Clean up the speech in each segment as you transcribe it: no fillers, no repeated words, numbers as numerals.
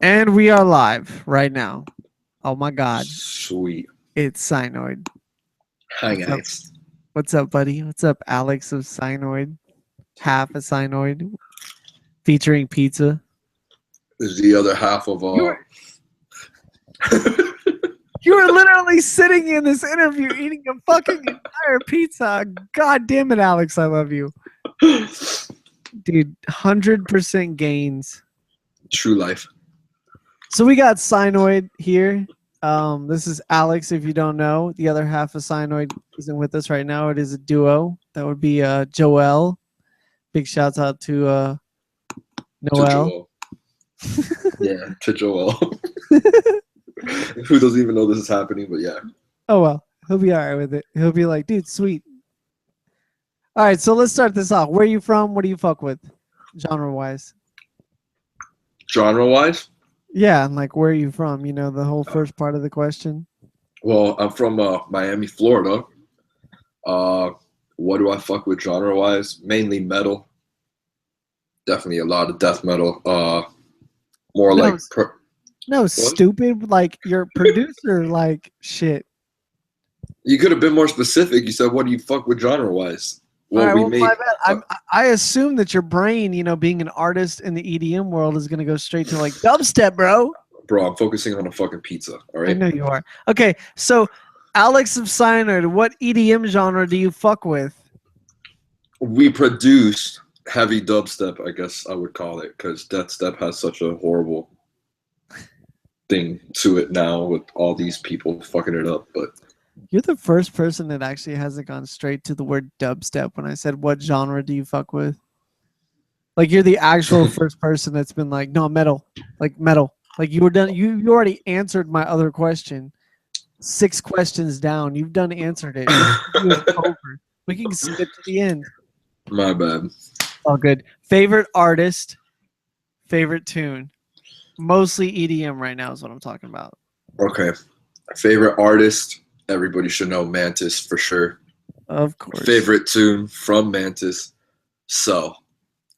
And we are live right now. Oh my God. Sweet. It's Synoid. Hi What's up? guys. What's up, buddy? What's up, Alex of Synoid? Half a Synoid featuring pizza. This is the other half of You were, you were literally sitting in this interview eating a fucking entire pizza. God damn it, Alex. I love you. Dude, 100% gains. True life. So we got Synoid here. This is Alex, if you don't know. The other half of Synoid isn't with us right now. It is a duo. That would be Joel. Big shouts out to Noel. To Joel. Yeah, to Joel. Who doesn't even know this is happening, but yeah. Oh, well. He'll be all right with it. He'll be like, dude, sweet. All right, so let's start this off. Where are you from? What do you fuck with, genre-wise? Genre-wise? Yeah, and like, where are you from? You know, the whole first part of the question. Well, I'm from Miami, Florida. What do I fuck with genre-wise? Mainly metal. Definitely a lot of death metal. More No, like... no, stupid. Like, your producer, like, shit. You could have been more specific. You said, what do you fuck with genre-wise? Well, we make... I assume that your brain, you know, being an artist in the EDM world is going to go straight to, like, dubstep, bro. Bro, I'm focusing on a fucking pizza, all right? I know you are. Okay, so Alex of Synoid, what EDM genre do you fuck with? We produce heavy dubstep, I guess I would call it, because deathstep has such a horrible thing to it now with all these people fucking it up. But you're the first person that actually hasn't gone straight to the word dubstep when I said, what genre do you fuck with? Like, you're the actual first person that's been like, no, metal. Like, metal. Like, you were done. You already answered my other question. 6 questions down. You've done answered it. Over. We can skip to the end. My bad. All good. Favorite artist, favorite tune. Mostly EDM right now is what I'm talking about. Okay. Favorite artist, everybody should know Mantis for sure. Of course. Favorite tune from Mantis, Cell.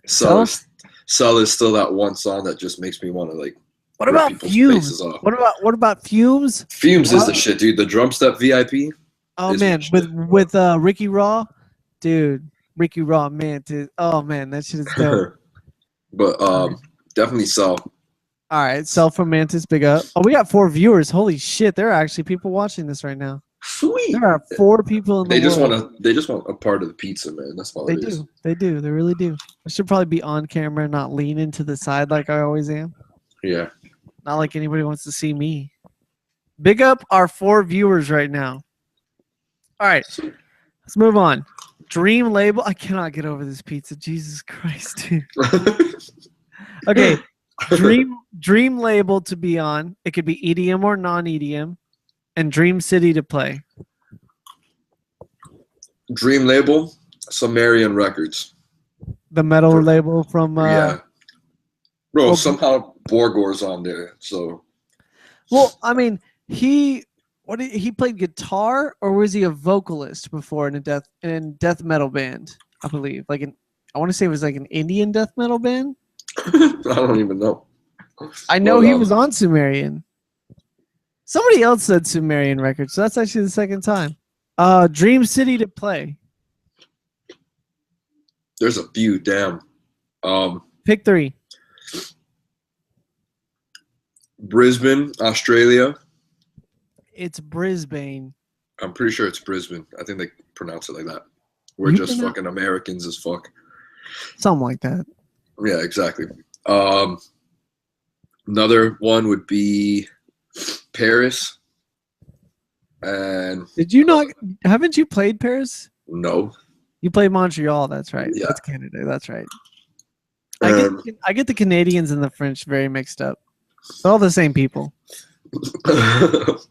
Cell is still that one song that just makes me want to like. What about Fumes? What about Fumes? Fumes is the shit, dude. The drum step VIP. Oh man, with Ricky Raw, dude. Ricky Raw, man, dude. Oh man, that shit is dope. But definitely Cell. All right, Cell from Mantis, big up. Oh, we got 4 viewers. Holy shit, there are actually people watching this right now. Sweet. There are 4 people in the world. They just want a part of the pizza, man. That's all it is. They do. They really do. I should probably be on camera, not lean into the side like I always am. Yeah. Not like anybody wants to see me. Big up our 4 viewers right now. All right, let's move on. Dream label. I cannot get over this pizza. Jesus Christ, dude. Okay, dream label to be on. It could be EDM or non-EDM, and dream city to play. Dream label, Sumerian Records. The metal label from yeah. Bro, somehow Borgor's on there. So, well, I mean, he played guitar, or was he a vocalist before in a death metal band? I believe, I want to say it was like an Indian death metal band. I don't even know. I know he was on Sumerian. Somebody else said Sumerian Records, so that's actually the second time. Dream city to play. There's a few. Damn. Pick 3. Brisbane, Australia. It's Brisbane. I'm pretty sure it's Brisbane. I think they pronounce it like that. We're just fucking Americans as fuck. Something like that. Yeah, exactly. Another one would be Paris. And did you not? Haven't you played Paris? No. You played Montreal. That's right. Yeah. That's Canada. That's right. I get the Canadians and the French very mixed up. They're all the same people.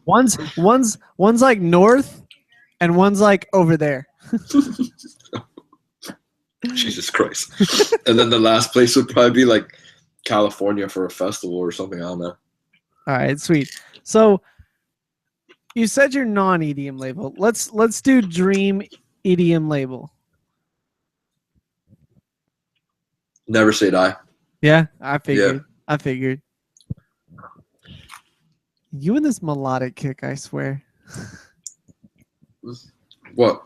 one's like north, and one's like over there. Jesus Christ. And then the last place would probably be like California for a festival or something. I don't know. All right, sweet. So you said your non-EDM label. Let's do dream EDM label. Never Say Die. Yeah, I figured. Yeah. I figured. You and this melodic kick, I swear. What?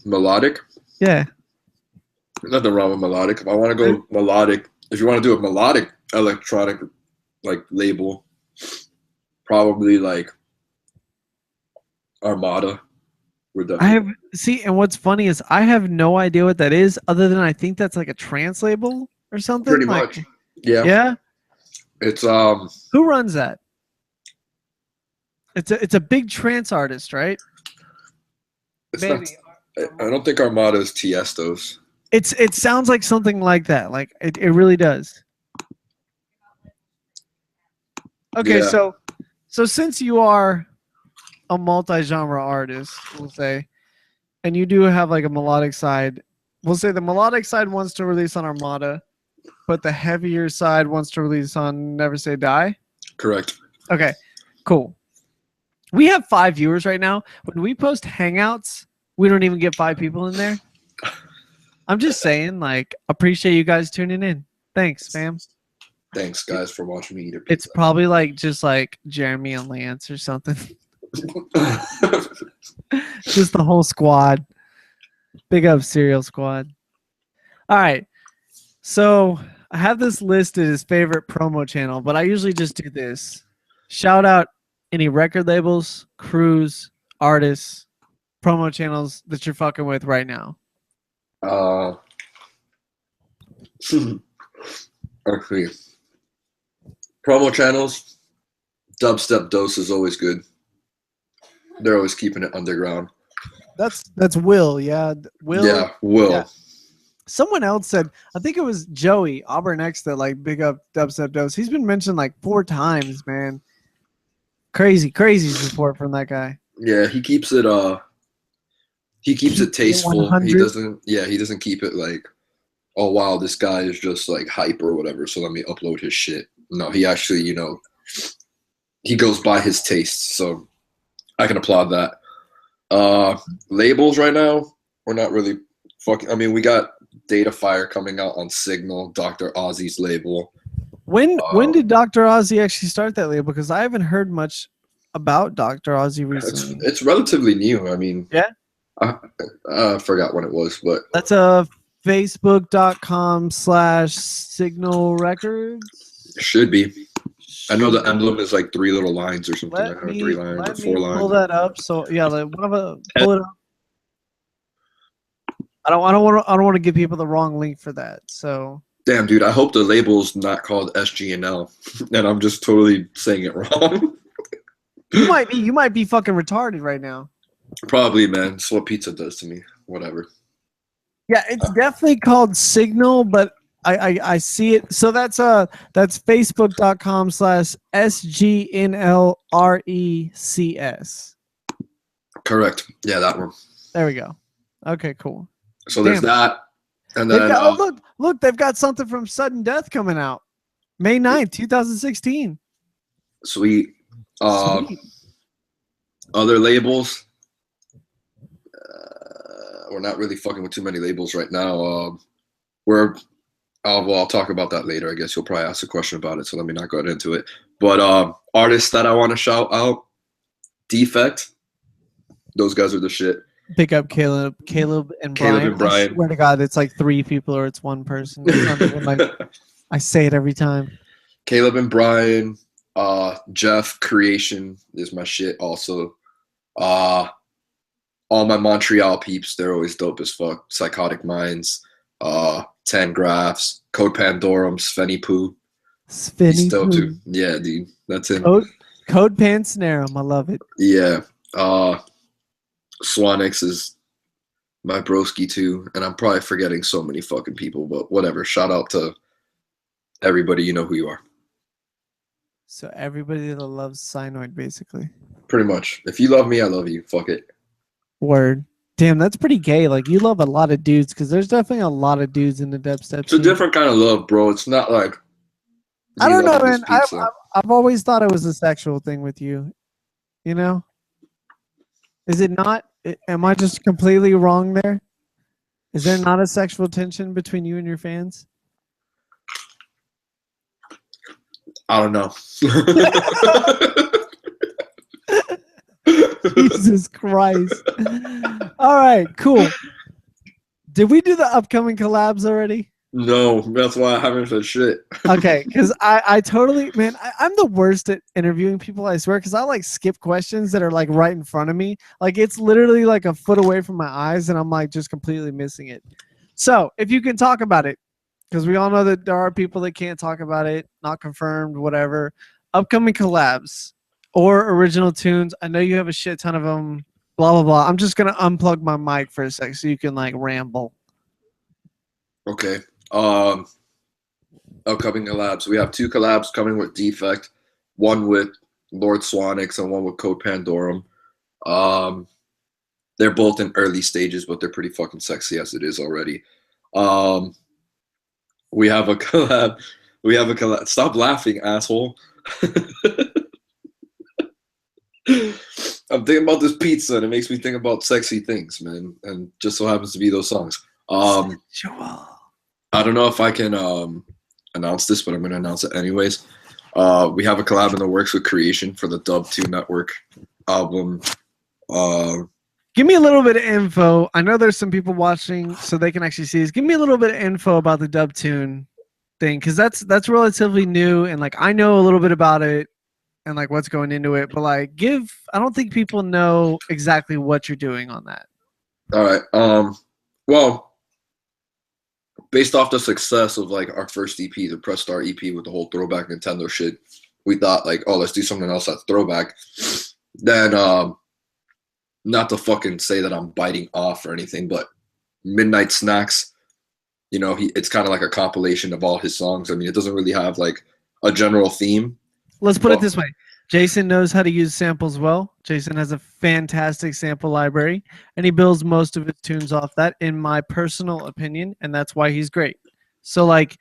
Melodic? Yeah. Nothing wrong with melodic. If I want to go melodic, if you want to do a melodic electronic like label, probably like Armada. We're I have definitely see, and what's funny is I have no idea what that is, other than I think that's like a trance label or something. pretty Like, much. Yeah. yeah. It's Who runs that? It's a big trance artist, right? it's Maybe. not. I don't think Armada is Tiesto's. It sounds like something like that. Like it really does. Okay, Yeah. so since you are a multi-genre artist, we'll say, and you do have like a melodic side, we'll say the melodic side wants to release on Armada, but the heavier side wants to release on Never Say Die. Correct. Okay, cool. We have 5 viewers right now. When we post Hangouts, we don't even get 5 people in there. I'm just saying, like, appreciate you guys tuning in. Thanks, fam. Thanks, guys, for watching me eat a pizza. It's probably like just like Jeremy and Lance or something. Just the whole squad. Big up Serial Squad. All right. So I have this listed as favorite promo channel, but I usually just do this. Shout out any record labels, crews, artists, promo channels that you're fucking with right now. Okay. Promo channels, Dubstep Dose is always good. They're always keeping it underground. That's Will, yeah. Will. Yeah, Will. Yeah. Someone else said, I think it was Joey Auburn X that like big up Dubstep Dose. He's been mentioned like 4 times, man. Crazy support from that guy. Yeah, he keeps it tasteful. He 100. doesn't keep it like, oh wow, this guy is just like hype or whatever, so let me upload his shit. No, he actually, he goes by his tastes, so I can applaud that. Labels right now, we're not really fucking. I mean, we got Data Fire coming out on Signal, Dr. Ozzy's label. When did Dr. Ozzy actually start that label? Because I haven't heard much about Dr. Ozzy recently. It's relatively new. I mean, yeah, I forgot when it was, but that's facebook.com/Signal Records. Should be. I know the emblem is like 3 little lines or something. Let me 3 lines or 4 lines. pull that up. So yeah, pull it up. I don't want to give people the wrong link for that. So damn, dude, I hope the label's not called SGNL, and I'm just totally saying it wrong. You might be fucking retarded right now. Probably, man. It's what pizza does to me. Whatever. Yeah, it's definitely called Signal, but I see it. So that's facebook.com/SGNLRECS. Correct. Yeah, that one. There we go. Okay, cool. So there's that. And then look, they've got something from Sudden Death coming out. May 9th, 2016. Sweet. Sweet. Other labels. We're not really fucking with too many labels right now. I'll talk about that later. I guess you'll probably ask a question about it, so let me not go into it. But artists that I want to shout out, Defect. Those guys are the shit. Pick up Caleb and Brian. I swear to God, it's like 3 people or it's 1 person. It's not even like, I say it every time. Caleb and Brian. Jeff Creation is my shit also. All my Montreal peeps, they're always dope as fuck. Psychotic Minds, 10 Graphs, Code Pandorum, Svenny Poo. He's dope too. Yeah, dude. That's him. Code Pansnarum. I love it. Yeah. Swanix is my broski too. And I'm probably forgetting so many fucking people, but whatever. Shout out to everybody. You know who you are. So everybody that loves Synoid, basically. Pretty much. If you love me, I love you. Fuck it. Word. Damn, that's pretty gay. Like, you love a lot of dudes, because there's definitely a lot of dudes in the dubstep. It's a different kind of love, bro. It's not like... I don't know, man. I've always thought it was a sexual thing with you. You know? Is it not? Am I just completely wrong there? Is there not a sexual tension between you and your fans? I don't know. Jesus Christ. All right, cool. Did we do the upcoming collabs already? No, that's why I haven't said shit. Okay, because I totally, man, I'm the worst at interviewing people, I swear, because I like skip questions that are like right in front of me. Like it's literally like a foot away from my eyes, and I'm like just completely missing it. So if you can talk about it, because we all know that there are people that can't talk about it, not confirmed, whatever. Upcoming collabs or original tunes. I know you have a shit ton of them. Blah blah blah. I'm just gonna unplug my mic for a sec so you can like ramble. Okay. Upcoming collabs. We have 2 collabs coming with Defect, one with Lord Swanix and one with Code Pandorum. They're both in early stages, but they're pretty fucking sexy as it is already. We have a collab. Stop laughing, asshole. I'm thinking about this pizza, and it makes me think about sexy things, man. And just so happens to be those songs. I don't know if I can announce this, but I'm going to announce it anyways. We have a collab in the works with Creation for the Dub 2 Network album. Give me a little bit of info. I know there's some people watching, so they can actually see this. Give me a little bit of info about the Dub Tune thing, because that's relatively new, and like I know a little bit about it and like what's going into it, but like I don't think people know exactly what you're doing on that. All right. Well, based off the success of like our first EP, the Press Start EP with the whole throwback Nintendo shit, we thought like, oh, let's do something else that's throwback. Then not to fucking say that I'm biting off or anything, but Midnight Snacks, you know, it's kind of like a compilation of all his songs. I mean, it doesn't really have like a general theme. Let's put it this way. Jason knows how to use samples well. Jason has a fantastic sample library, and he builds most of his tunes off that, in my personal opinion, and that's why he's great. So, like,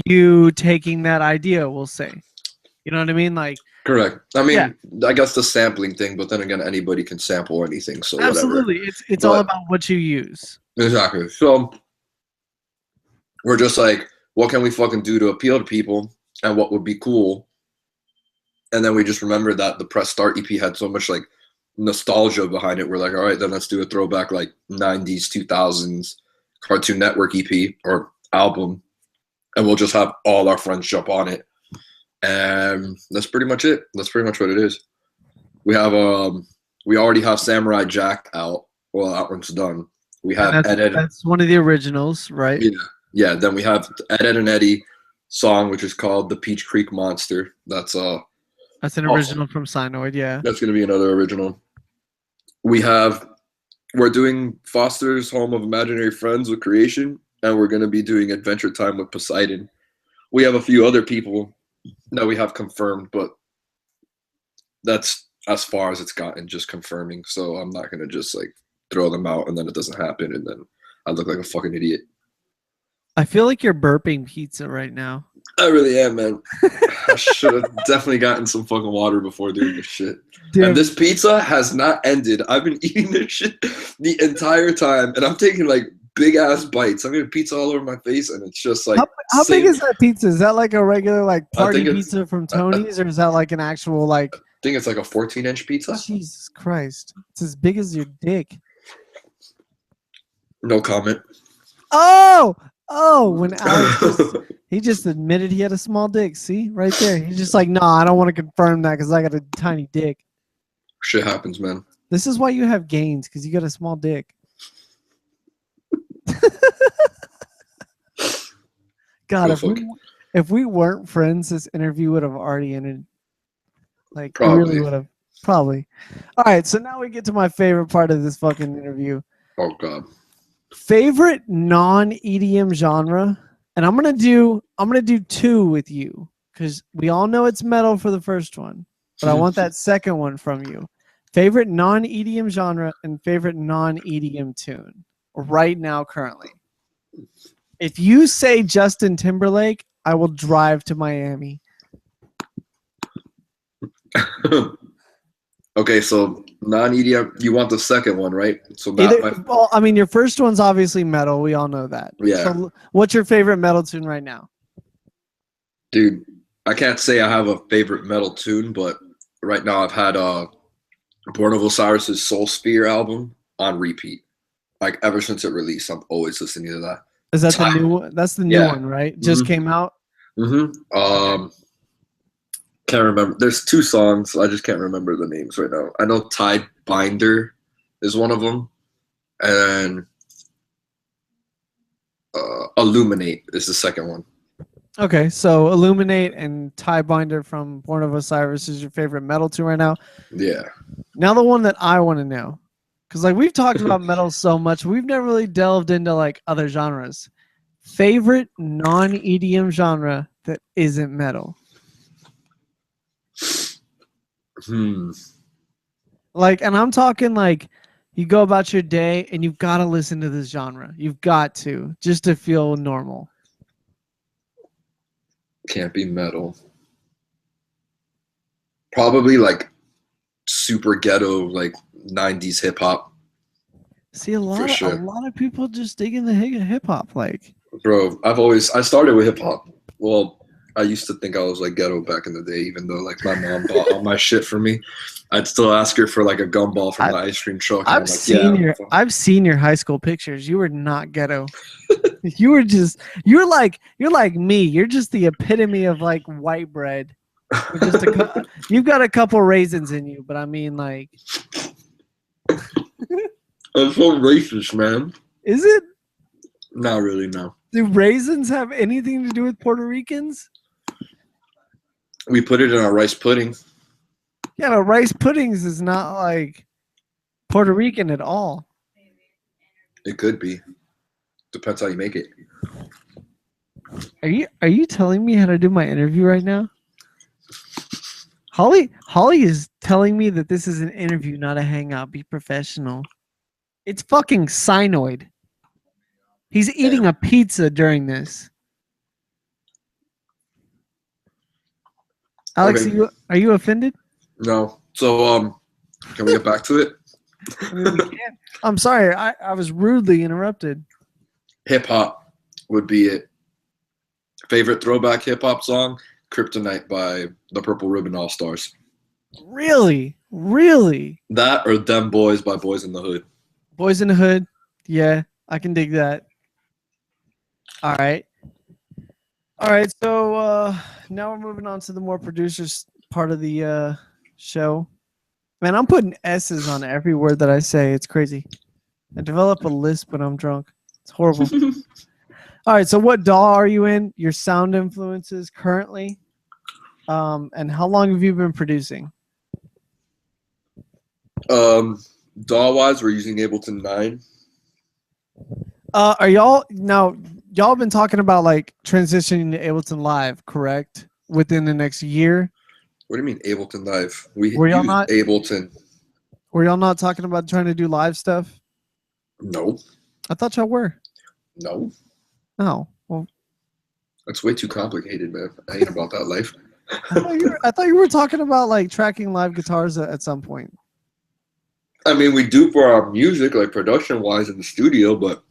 you taking that idea, we'll say. You know what I mean? Like, correct. I mean, yeah. I guess the sampling thing, but then again, anybody can sample anything, so absolutely. Whatever. It's all about what you use. Exactly. So we're just like, what can we fucking do to appeal to people, and what would be cool? And then we just remembered that the Press Start EP had so much like nostalgia behind it. We're like, all right, then let's do a throwback like 90s, 2000s Cartoon Network EP or album, and we'll just have all our friends jump on it. And that's pretty much it. That's pretty much what it is. We have we already have Samurai Jack out. Well, that one's done. We have that's one of the originals, right? Yeah. Then we have Ed and Eddie song, which is called The Peach Creek Monster. That's an original from Synoid, yeah. That's gonna be another original. We're doing Foster's Home of Imaginary Friends with Creation, and we're gonna be doing Adventure Time with Poseidon. We have a few other people that we have confirmed, but that's as far as it's gotten, just confirming. So I'm not gonna just like throw them out and then it doesn't happen and then I look like a fucking idiot. I feel like you're burping pizza right now. I really am, man. I should have definitely gotten some fucking water before doing this shit. Dude. And this pizza has not ended. I've been eating this shit the entire time, and I'm taking like big ass bites. I'm getting pizza all over my face, and it's just like how big is that pizza? Is that like a regular like party pizza from Tony's, or is that like an actual like? I think it's like a 14-inch pizza. Jesus Christ, it's as big as your dick. No comment. Oh, when Alex he just admitted he had a small dick. See, right there. He's just like, no, I don't want to confirm that because I got a tiny dick. Shit happens, man. This is why you have gains, because you got a small dick. God, if we weren't friends, this interview would have already ended. Like, probably. It really would have. Probably. All right, so now we get to my favorite part of this fucking interview. Oh, God. Favorite non-EDM genre, and I'm gonna do 2 with you because we all know it's metal for the first one, but I want that second one from you. Favorite non-EDM genre and favorite non-EDM tune right now currently. If you say Justin Timberlake, I will drive to Miami. Okay, so non-EDM, you want the second one, right? So well, I mean, your first one's obviously metal. We all know that. Yeah. So what's your favorite metal tune right now? Dude, I can't say I have a favorite metal tune, but right now I've had Born of Osiris's Soul Sphere album on repeat. Like ever since it released, I'm always listening to that. Is that the new one? That's the new one, right? Just came out. Can't remember. There's 2 songs. I just can't remember the names right now. I know Tide Binder is one of them, and Illuminate is the second one. Okay, so Illuminate and Tie Binder from Born of Osiris is your favorite metal tune right now. Yeah. Now the one that I want to know, because like we've talked about metal so much, we've never really delved into like other genres. Favorite non-EDM genre that isn't metal? Like, and I'm talking like you go about your day and you've got to listen to this genre. You've got to, just to feel normal. Can't be metal. Probably like super ghetto, like 90s hip hop. See, a lot of people just digging the hip hop. Like, bro, I started with hip hop. Well, I used to think I was like ghetto back in the day, even though like my mom bought all my shit for me. I'd still ask her for like a gumball from the ice cream truck. I've seen your high school pictures. You were not ghetto. you're like me. You're just the epitome of like white bread. You've got a couple raisins in you, but I mean like. I'm so racist, man. Is it? Not really, no. Do raisins have anything to do with Puerto Ricans? We put it in our rice pudding. Yeah, but rice puddings is not like Puerto Rican at all. It could be. Depends how you make it. Are you telling me how to do my interview right now? Holly is telling me that this is an interview, not a hangout. Be professional. It's fucking Synoid. He's eating a pizza during this. Alex, Okay. are you offended? No. So can we get back to it? I mean, we can. I'm sorry, I was rudely interrupted. Hip hop would be it. Favorite throwback hip hop song? Kryptonite by the Purple Ribbon All Stars. Really? Really? That or Them Boys by Boys in the Hood. Boys in the Hood? Yeah, I can dig that. All right. So now we're moving on to the more producers part of the show. Man, I'm putting S's on every word that I say. It's crazy. I develop a lisp when I'm drunk. It's horrible. All right, so what DAW are you in? Your sound influences currently? And how long have you been producing? DAW-wise, we're using Ableton 9. Are y'all been talking about like transitioning to Ableton Live, correct? Within the next year? What do you mean Ableton Live? We Were y'all use not Ableton. Were y'all not talking about trying to do live stuff? No. I thought y'all were. No. Oh, well. That's way too complicated, man. I ain't about that life. I thought you were talking about like tracking live guitars at some point. I mean, we do for our music, like production-wise in the studio, but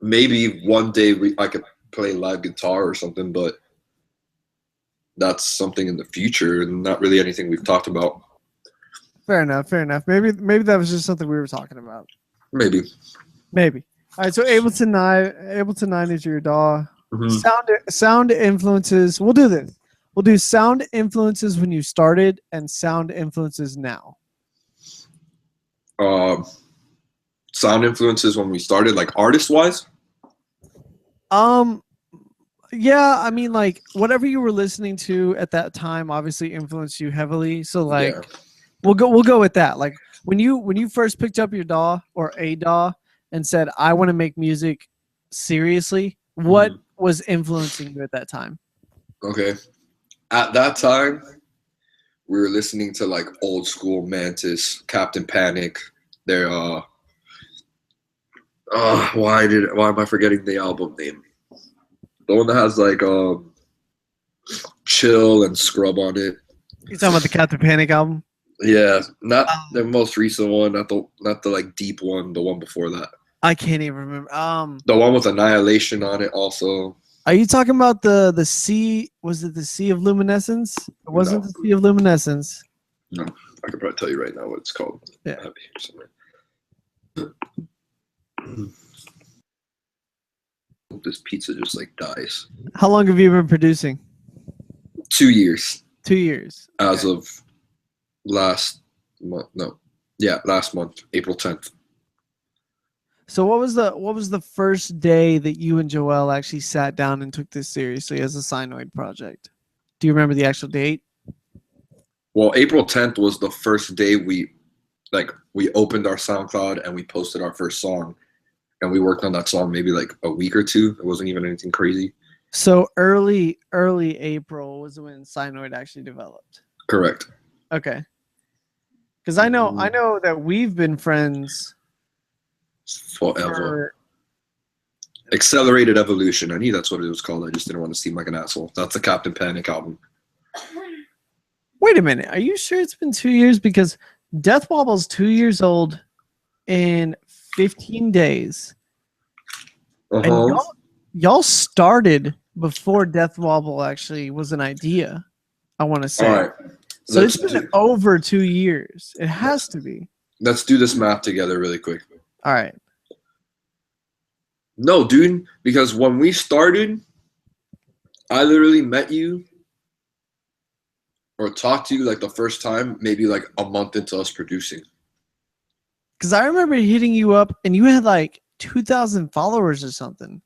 maybe one day I could play live guitar or something, but that's something in the future and not really anything we've talked about. Fair enough. Maybe that was just something we were talking about. Maybe. All right, so Ableton 9 is your DAW. Mm-hmm. Sound influences. We'll do this. We'll do sound influences when you started and sound influences now. Sound influences when we started, like artist-wise? Yeah, I mean, like whatever you were listening to at that time obviously influenced you heavily. So like, yeah. We'll go with that. Like when you first picked up your DAW or a DAW and said, "I want to make music seriously," what was influencing you at that time? Okay, at that time, we were listening to like old school Mantis, Captain Panic. They're why am I forgetting the album name? The one that has like Chill and Scrub on it. You talking about the Captain Panic album? Yeah, not the most recent one, not the like deep one, the one before that. I can't even remember. The one with Annihilation on it also. Are you talking about the sea? Was it the Sea of Luminescence? It wasn't No. the Sea of Luminescence. No, I could probably tell you right now what it's called. Yeah. I have it here somewhere. This pizza just like dies. How long have you been producing? 2 years 2 years. as of last month. No, yeah, last month, April 10th. So what was the first day that you and Joel actually sat down and took this seriously as a Synoid project? Do you remember the actual date? Well, April 10th was the first day we opened our SoundCloud and we posted our first song, and we worked on that song maybe like a week or two. It wasn't even anything crazy. So early April was when Synoid actually developed. Correct. Okay. Because I know that we've been friends Forever. Accelerated Evolution. I knew that's what it was called. I just didn't want to seem like an asshole. That's the Captain Panic album. Wait a minute. Are you sure it's been 2 years? Because Death Wobble's 2 years old in 15 days. And y'all started before Death Wobble actually was an idea, I want to say. All right. So it's been over 2 years. It has to be. Let's do this math together really quick. All right. No, dude, because when we started, I literally met you or talked to you like the first time, maybe like a month into us producing. Because I remember hitting you up and you had like 2,000 followers or something.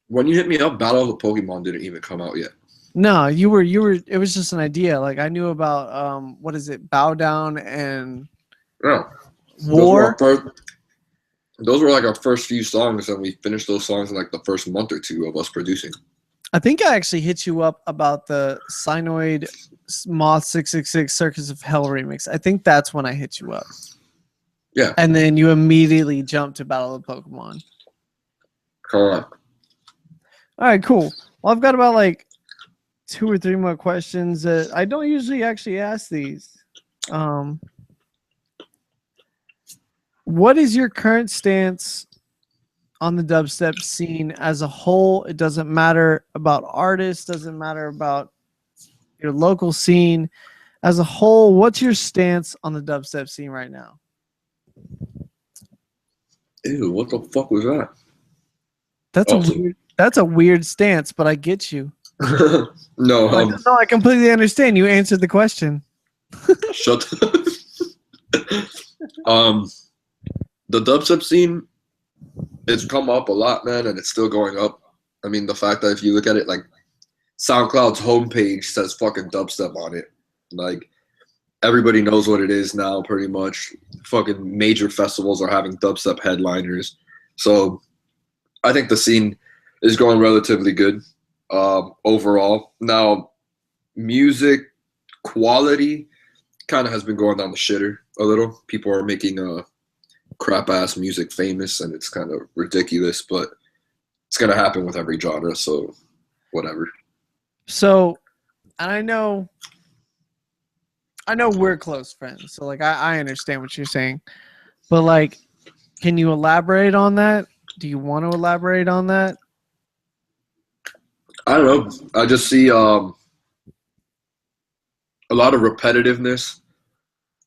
When you hit me up, Battle of the Pokemon didn't even come out yet. No, you were. It was just an idea. Like I knew about what is it? Bow Down and War. Those were like our first few songs, and we finished those songs in like the first month or two of us producing. I think I actually hit you up about the Synoid Moth 666 Circus of Hell remix. I think that's when I hit you up. Yeah. And then you immediately jumped to Battle of Pokemon. Correct. All right, cool. Well, I've got about like 2 or 3 more questions that I don't usually actually ask these. What is your current stance on the dubstep scene as a whole? It doesn't matter about artists, doesn't matter about your local scene. As a whole, what's your stance on the dubstep scene right now? Ew, what the fuck was that? That's a weird stance, but I get you. No, I completely understand. You answered the question. Shut up. The dubstep scene, it's come up a lot, man, and it's still going up. I mean, the fact that if you look at it, like, SoundCloud's homepage says fucking dubstep on it. Like, everybody knows what it is now, pretty much. Fucking major festivals are having dubstep headliners. So, I think the scene is going relatively good overall. Now, music quality kind of has been going down the shitter a little. People are making crap ass music famous, and it's kind of ridiculous, but it's gonna happen with every genre, so whatever. So, and I know we're close friends, so like I understand what you're saying, but like, can you elaborate on that? Do you want to elaborate on that? I don't know. I just see a lot of repetitiveness,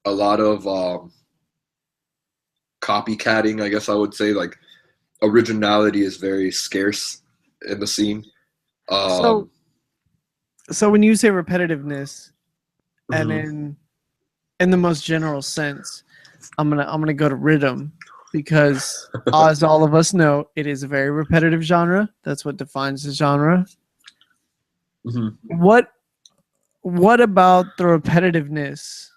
a lot of copycatting, I guess I would say. Like, originality is very scarce in the scene. So when you say repetitiveness, and in the most general sense, I'm gonna go to rhythm, because as all of us know, it is a very repetitive genre. That's what defines the genre. Mm-hmm. What about the repetitiveness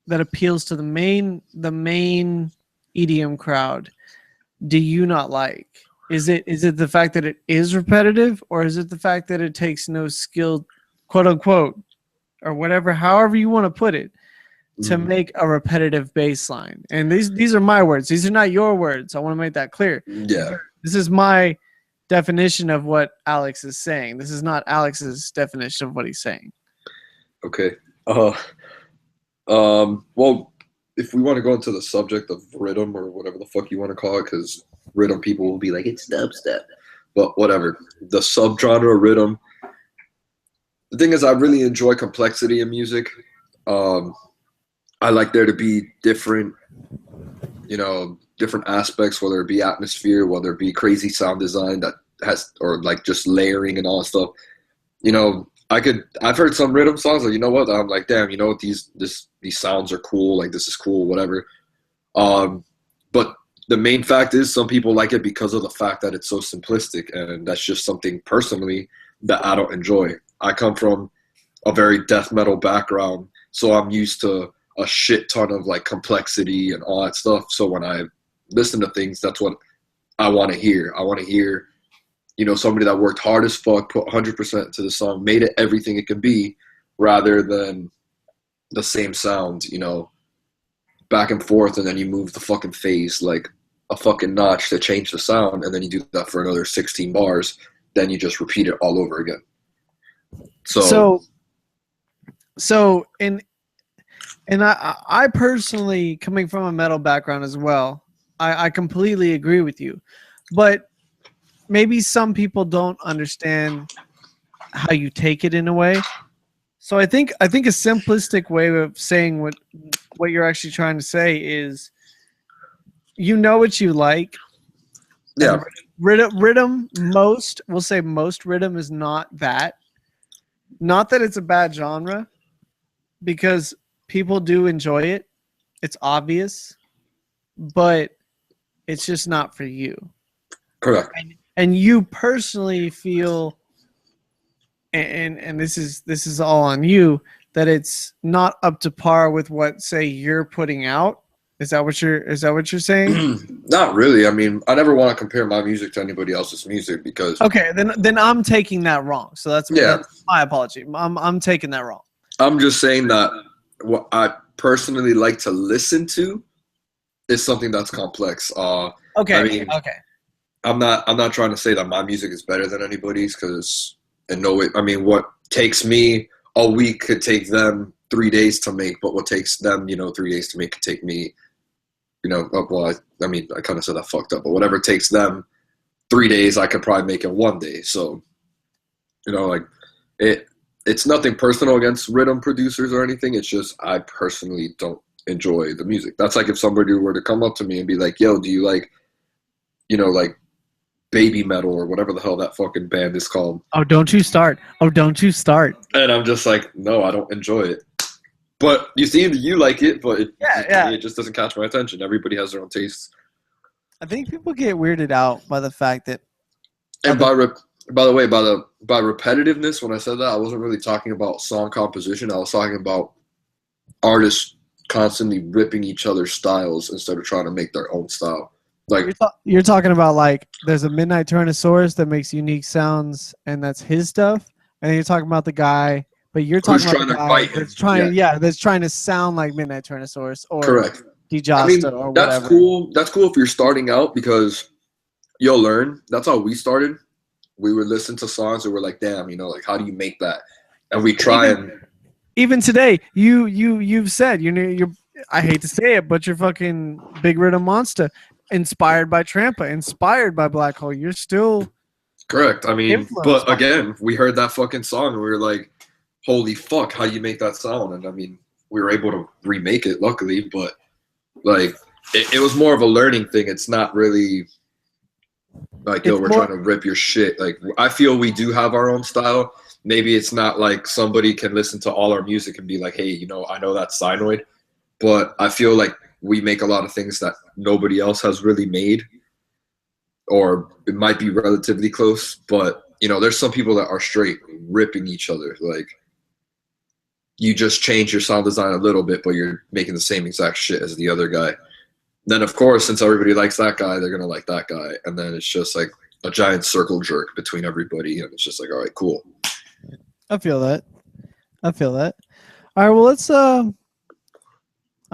that appeals to the main EDM crowd do you not like? Is it the fact that it is repetitive, or is it the fact that it takes no skill, quote unquote, or whatever, however you want to put it, to make a repetitive bass line? And these are my words. These are not your words. I want to make that clear. Yeah. This is my definition of what Alex is saying. This is not Alex's definition of what he's saying. Okay. Well, if we want to go into the subject of rhythm, or whatever the fuck you want to call it, because rhythm people will be like, it's dubstep. but whatever. The subgenre rhythm. The thing is, I really enjoy complexity in music. I like there to be different, different aspects, whether it be atmosphere, whether it be crazy sound design that has, or like just layering and all that stuff. I've heard some rhythm songs, like, you know what, I'm like, damn, these sounds are cool, like this is cool, whatever. But the main fact is some people like it because of the fact that it's so simplistic, and that's just something personally that I don't enjoy. I come from a very death metal background, so I'm used to a shit ton of like complexity and all that stuff. So when I listen to things, that's what I want to hear. I want to hear, somebody that worked hard as fuck, put 100% into the song, made it everything it can be, rather than the same sound, back and forth, and then you move the fucking phase like a fucking notch to change the sound, and then you do that for another 16 bars, then you just repeat it all over again. And I personally, coming from a metal background as well, I completely agree with you. But maybe some people don't understand how you take it in a way. So I think a simplistic way of saying what you're actually trying to say is, what you like. Yeah. Rhythm, most rhythm is not that. Not that it's a bad genre, because people do enjoy it. It's obvious, but it's just not for you. Correct. And you personally feel, and this is all on you, that it's not up to par with what, say, you're putting out. Is that what you're saying? Not really. I mean, I never want to compare my music to anybody else's music, because okay, then I'm taking that wrong. So that's my apology. I'm taking that wrong. I'm just saying that what I personally like to listen to is something that's complex. Okay. I mean, okay. I'm not trying to say that my music is better than anybody's, because in no way. I mean, what takes me a week could take them 3 days to make, but what takes them 3 days to make could take me, well, I mean, I kind of said that fucked up, but whatever takes them 3 days, I could probably make in 1 day. So, like it's nothing personal against rhythm producers or anything. It's just I personally don't enjoy the music. That's like if somebody were to come up to me and be like, yo, do you like, like baby metal or whatever the hell that fucking band is called? Oh, don't you start. And I'm just like, no, I don't enjoy it. But you seem you like it, but it just doesn't catch my attention. Everybody has their own tastes. I think people get weirded out by the fact that. And by the way, by repetitiveness, when I said that, I wasn't really talking about song composition. I was talking about artists constantly ripping each other's styles instead of trying to make their own style. Like you're talking about, like, there's a Midnight Tyrannosaurus that makes unique sounds, and that's his stuff. And then you're talking about the guy, but you're talking about the guy that's trying to sound like Midnight Tyrannosaurus or correct. Dijasta or whatever. That's cool. That's cool if you're starting out, because you'll learn. That's how we started. We would listen to songs and we're like, damn, like, how do you make that? And we try even today, you've said, you're, I hate to say it, but you're fucking Big Rhythm Monster, inspired by Trampa, inspired by Black Hole. You're still correct. I mean, but again, we heard that fucking song and we were like, holy fuck, how do you make that sound? And I mean, we were able to remake it, luckily, but like it was more of a learning thing. It's not really like, yo, we're trying to rip your shit. Like, I feel we do have our own style. Maybe it's not like somebody can listen to all our music and be like, hey, I know that's Synoid, but I feel like we make a lot of things that nobody else has really made, or it might be relatively close, but there's some people that are straight ripping each other. Like, you just change your sound design a little bit, but you're making the same exact shit as the other guy. Then, of course, since everybody likes that guy, they're going to like that guy. And then it's just like a giant circle jerk between everybody. And it's just like, all right, cool. I feel that. All right, well, let's, I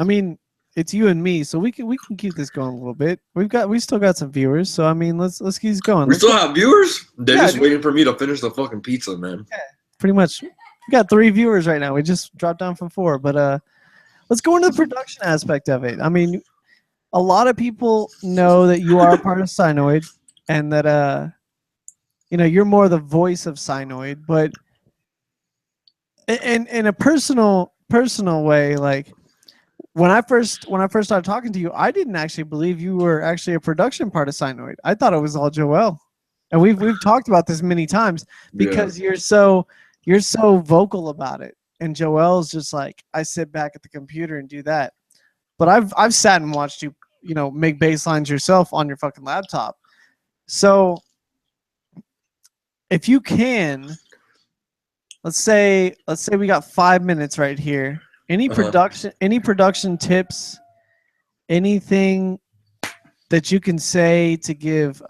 mean, it's you and me, so we can keep this going a little bit. We still got some viewers, so I mean, let's keep this going. We still have viewers? They're just waiting for me to finish the fucking pizza, man. Yeah, pretty much. We got 3 viewers right now. We just dropped down from 4, but let's go into the production aspect of it. I mean, a lot of people know that you are a part of Synoid, and that you're more the voice of Synoid, but in a personal way, like when I first started talking to you, I didn't actually believe you were actually a production part of Synoid. I thought it was all Joel, and we've talked about this many times because you're so vocal about it, and Joel's just like, I sit back at the computer and do that. But I've sat and watched you, make bass lines yourself on your fucking laptop. So if you can, let's say we got 5 minutes right here. Any production tips, anything that you can say to give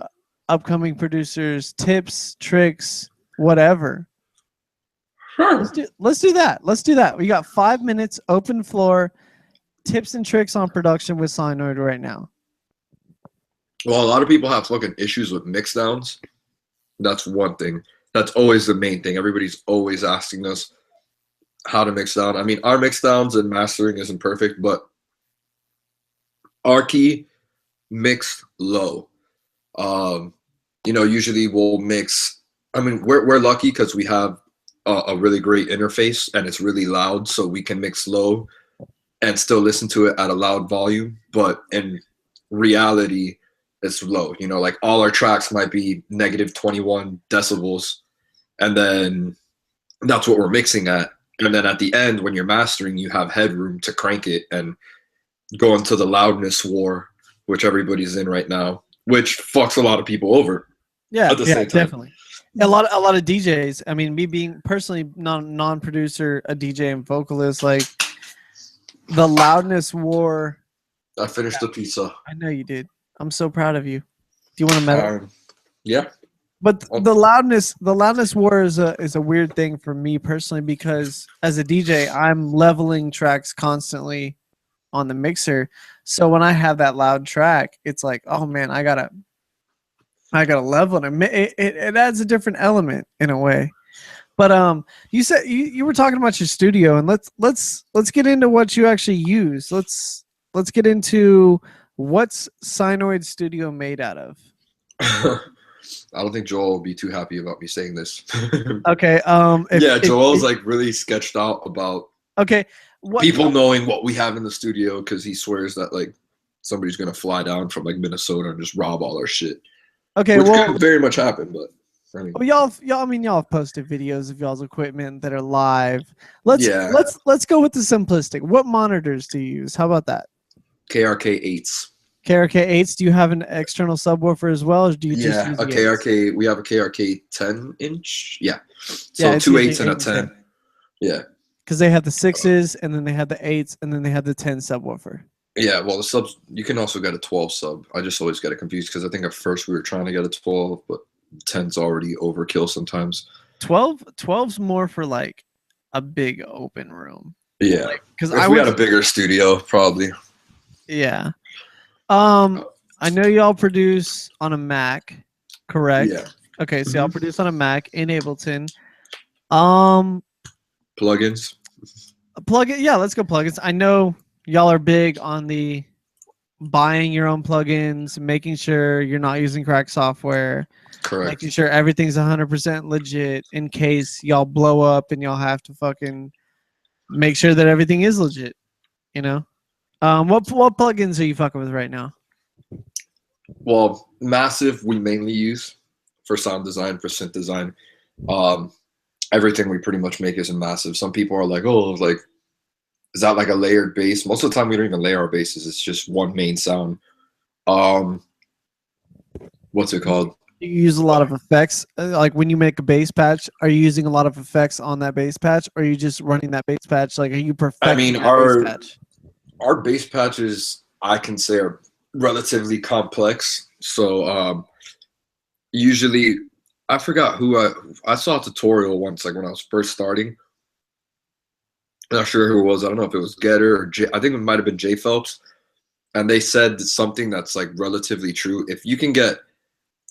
upcoming producers tips, tricks, whatever. Sure. Let's do that. We got 5 minutes, open floor, tips and tricks on production with Synoid right now. Well, a lot of people have fucking issues with mix downs. That's one thing. That's always the main thing. Everybody's always asking us how to mix down. I mean, our mix downs and mastering isn't perfect, but our key mixed low. Usually we'll mix. I mean, we're lucky because we have a really great interface and it's really loud, so we can mix low and still listen to it at a loud volume. But in reality, it's low. Like all our tracks might be negative 21 decibels, and then that's what we're mixing at. And then at the end, when you're mastering, you have headroom to crank it and go into the loudness war, which everybody's in right now, which fucks a lot of people over. Yeah, at the same time. Definitely. A lot of DJs. I mean, me being personally non-producer, a DJ and vocalist, like the loudness war. I finished the pizza. I know you did. I'm so proud of you. Do you want to medal? Yeah. But the loudness war is a weird thing for me personally, because as a DJ, I'm leveling tracks constantly on the mixer. So when I have that loud track, it's like, oh man, I gotta level it. It adds a different element in a way. But you said you were talking about your studio, and let's get into what you actually use. Let's get into what's Synoid Studio made out of. I don't think Joel will be too happy about me saying this. Okay. Joel's like really sketched out about people knowing what we have in the studio, because he swears that like somebody's gonna fly down from like Minnesota and just rob all our shit. Okay, which could very much happen, but. Y'all have posted videos of y'all's equipment that are live. Let's go with the simplistic. What monitors do you use? How about that? KRK 8s. KRK 8s. Do you have an external subwoofer as well, or do you just use a KRK? 8s? We have a KRK 10-inch. Yeah. So 2 8s and a 10. Yeah. Because they have the 6s, and then they have the 8s, and then they have the 10 subwoofer. Yeah, well, the subs, you can also get a 12 sub. I just always get it confused because I think at first we were trying to get a 12, but 10's already overkill sometimes. 12's more for like a big open room. Yeah, because if we had a bigger studio, probably. Yeah. I know y'all produce on a Mac, correct? Yeah. Okay, so y'all produce on a Mac in Ableton. Plugins. Yeah, let's go plugins. I know y'all are big on the buying your own plugins, making sure you're not using cracked software. Correct. Making sure everything's 100% legit in case y'all blow up and y'all have to fucking make sure that everything is legit. What plugins are you fucking with right now? Well, Massive we mainly use for sound design, for synth design. Everything we pretty much make is in Massive. Some people are like, oh, like, is that like a layered bass? Most of the time we don't even layer our basses. It's just one main sound. What's it called? You use a lot of effects. Like when you make a bass patch, are you using a lot of effects on that bass patch, or are you just running that bass patch? Like, are you perfecting bass patch? Our bass patches, I can say, are relatively complex. So usually, I forgot who I saw a tutorial once, like when I was first starting. I'm not sure who it was. I don't know if it was Getter or I think it might have been Jay Phelps. And they said something that's like relatively true. If you can get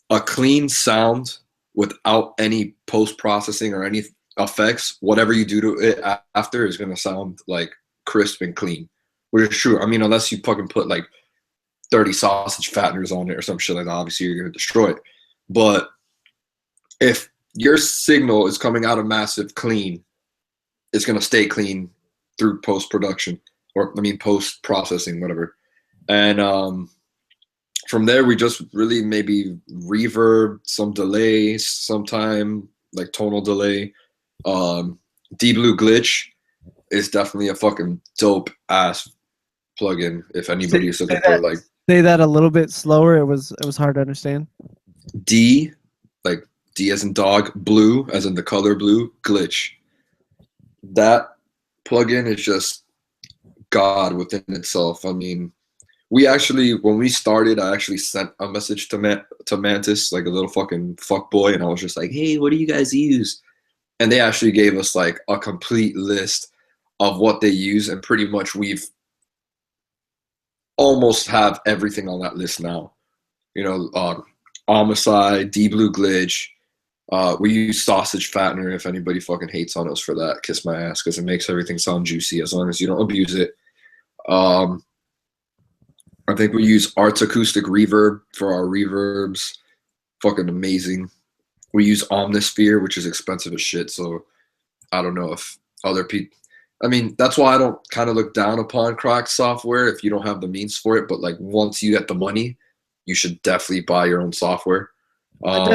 a clean sound without any post-processing or any effects, whatever you do to it after is going to sound like crisp and clean, which is true. I mean, unless you fucking put like 30 sausage fatteners on it or some shit like that, obviously you're going to destroy it. But if your signal is coming out of Massive clean, it's gonna stay clean through post production, or I mean post processing, whatever. And from there, we just really maybe reverb, some delay, sometime like tonal delay. D-Blue Glitch is definitely a fucking dope ass plugin. If anybody is looking for like say that a little bit slower, it was hard to understand. D, like D as in dog, blue as in the color blue, glitch. That plugin is just God within itself. I mean, we actually, when we started, I actually sent a message to Mantis, like a little fucking fuck boy, and I was just like, hey, what do you guys use? And they actually gave us like a complete list of what they use, and pretty much we've almost have everything on that list now. You know, Homicide, D-Blue Glitch. We use Sausage Fattener. If anybody fucking hates on us for that, kiss my ass, because it makes everything sound juicy as long as you don't abuse it. I think we use Arts Acoustic Reverb for our reverbs. Fucking amazing. We use Omnisphere, which is expensive as shit, so I don't know if other people... I mean, that's why I don't kind of look down upon cracked software if you don't have the means for it, but like once you get the money, you should definitely buy your own software. I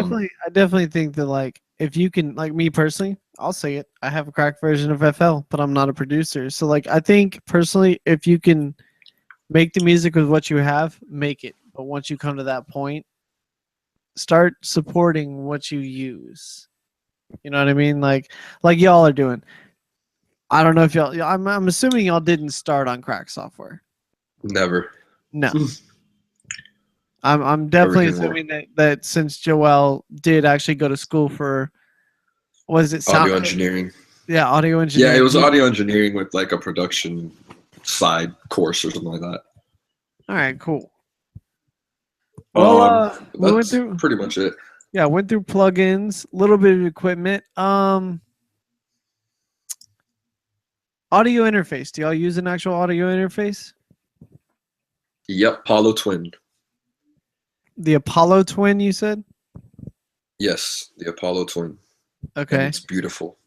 definitely think that, like, if you can, like, me personally, I'll say it, I have a cracked version of FL, but I'm not a producer. So like, I think personally, if you can make the music with what you have, make it. But once you come to that point, start supporting what you use. You know what I mean? Like y'all are doing. I don't know if y'all. I'm assuming y'all didn't start on crack software. Never. No. I'm definitely assuming that since Joel did actually go to school for, was it audio engineering? Yeah, audio engineering. Yeah, it was audio engineering with like a production side course or something like that. All right, cool. Well, we went through pretty much it. Yeah, went through plugins, a little bit of equipment. Audio interface. Do y'all use an actual audio interface? Yep, Apollo Twin. The Apollo Twin, you said? Yes, the Apollo Twin. Okay. And it's beautiful.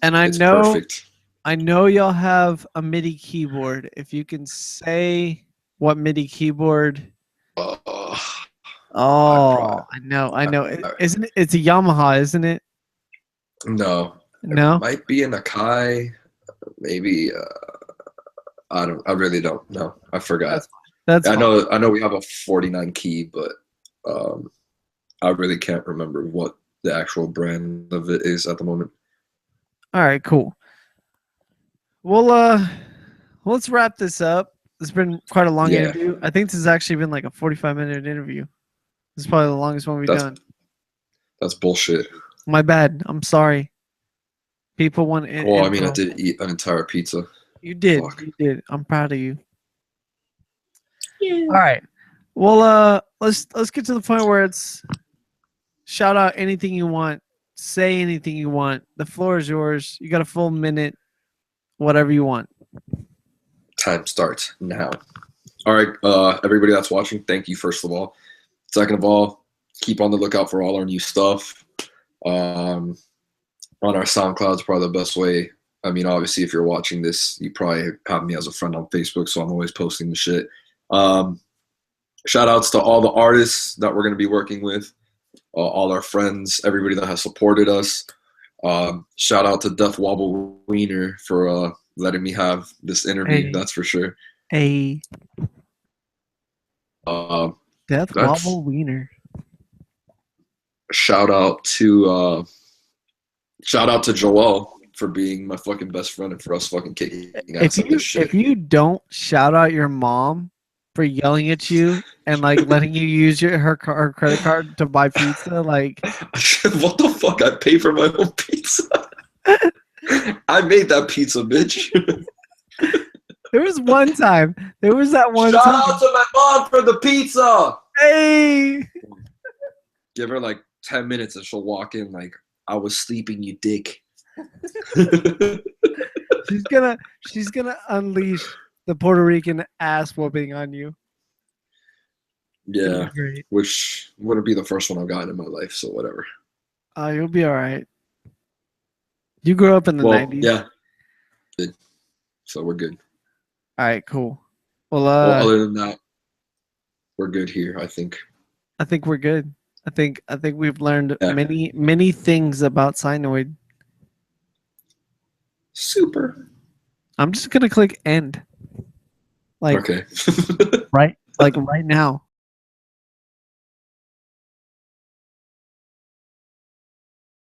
And it's perfect. I know y'all have a MIDI keyboard. If you can say what MIDI keyboard. I know. Isn't it? It's a Yamaha, isn't it? No. No. It might be an Akai. Maybe. I really don't know. I forgot. That's I know we have a 49 key, but I really can't remember what the actual brand of it is at the moment. All right, cool. Well, let's wrap this up. It's been quite a long interview. I think this has actually been like a 45-minute interview. This is probably the longest one we've done. That's bullshit. My bad. I'm sorry. People want it. Well, I mean, I did eat an entire pizza. You did. Fuck. You did. I'm proud of you. Yeah. All right. Well, let's get to the point where it's shout out anything you want, say anything you want. The floor is yours. You got a full minute. Whatever you want. Time starts now. All right, everybody that's watching, thank you first of all. Second of all, keep on the lookout for all our new stuff. On our SoundCloud is probably the best way. I mean, obviously, if you're watching this, you probably have me as a friend on Facebook, so I'm always posting the shit. Shout outs to all the artists that we're going to be working with, all our friends, everybody that has supported us. Shout out to Death Wobble Wiener for letting me have this interview. That's for sure. Death Wobble Wiener. Shout out to Joel for being my fucking best friend and for us fucking kicking ass at this shit. If you don't shout out your mom for yelling at you and like letting you use her credit card to buy pizza, like what the fuck? I pay for my own pizza. I made that pizza, bitch. There was one time. There was that one time. Shout out to my mom for the pizza. Hey. Give her like 10 minutes and she'll walk in like, I was sleeping, you dick. She's gonna unleash the Puerto Rican ass whooping on you. Yeah, which wouldn't be the first one I've gotten in my life, so whatever. You'll be all right. You grew up in the Well, 90s. yeah. So we're good. All right, cool. Well, Well, other than that, we're good here, I think. I think we're good. I think we've learned Yeah. many things about Synoid. Super. I'm just gonna click end. Like Okay. right now.